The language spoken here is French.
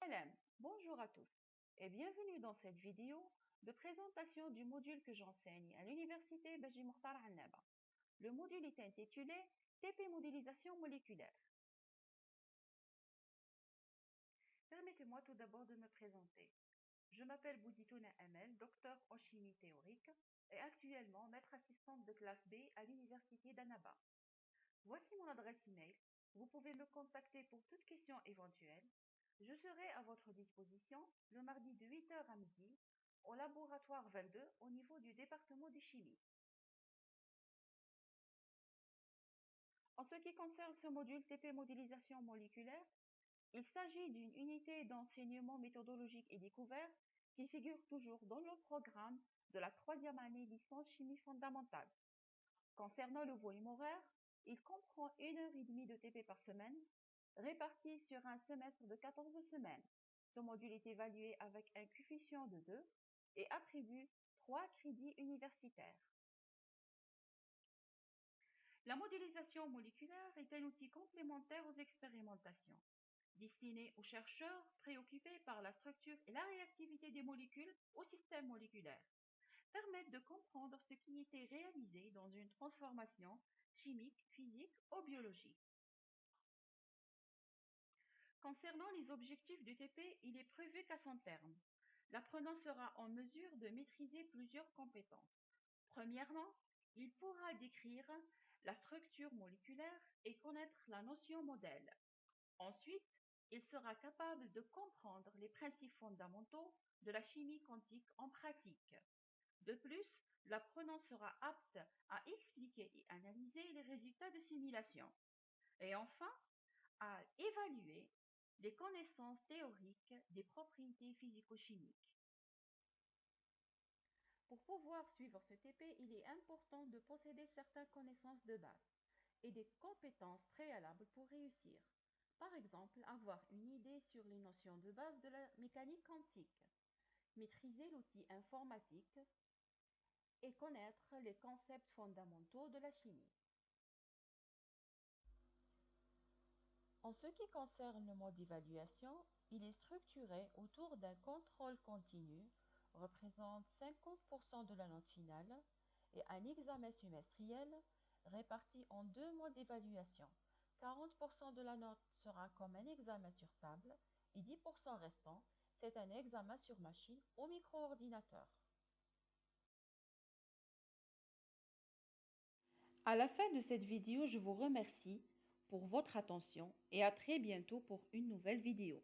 Salam, bonjour à tous et bienvenue dans cette vidéo de présentation du module que j'enseigne à l'université Beji Mokhtar Annaba. Le module est intitulé TP modélisation moléculaire. Permettez-moi tout d'abord de me présenter. Je m'appelle Bouditouna Amel, docteur en chimie théorique et actuellement maître assistante de classe B à l'université d'Annaba. Voici mon adresse email. Vous pouvez me contacter pour toute question éventuelle. Je serai à votre disposition le mardi de 8 heures à midi au laboratoire 22 au niveau du département de chimie. En ce qui concerne ce module TP modélisation moléculaire, il s'agit d'une unité d'enseignement méthodologique et découverte qui figure toujours dans le programme de la troisième année licence chimie fondamentale. Concernant le volume horaire, il comprend 1 heure et demie de TP par semaine, réparti sur un semestre de 14 semaines. Ce module est évalué avec un coefficient de 2 et attribue 3 crédits universitaires. La modélisation moléculaire est un outil complémentaire aux expérimentations, destiné aux chercheurs préoccupés par la structure et la réactivité des molécules au système moléculaire, permettent de comprendre ce qui était réalisé dans une transformation chimique, physique ou biologique. Concernant les objectifs du TP, il est prévu qu'à son terme, l'apprenant sera en mesure de maîtriser plusieurs compétences. Premièrement, il pourra décrire la structure moléculaire et connaître la notion modèle. Ensuite, il sera capable de comprendre les principes fondamentaux de la chimie quantique en pratique. De plus, l'apprenant sera apte à expliquer et analyser les résultats de simulation. Et enfin, à évaluer les connaissances théoriques des propriétés physico-chimiques. Pour pouvoir suivre ce TP, il est important de posséder certaines connaissances de base et des compétences préalables pour réussir. Par exemple, avoir une idée sur les notions de base de la mécanique quantique, maîtriser l'outil informatique et connaître les concepts fondamentaux de la chimie. En ce qui concerne le mode d'évaluation, il est structuré autour d'un contrôle continu, représente 50% de la note finale, et un examen semestriel réparti en deux modes d'évaluation. 40% de la note sera comme un examen sur table et 10% restant, c'est un examen sur machine au micro-ordinateur. À la fin de cette vidéo, je vous remercie pour votre attention et à très bientôt pour une nouvelle vidéo.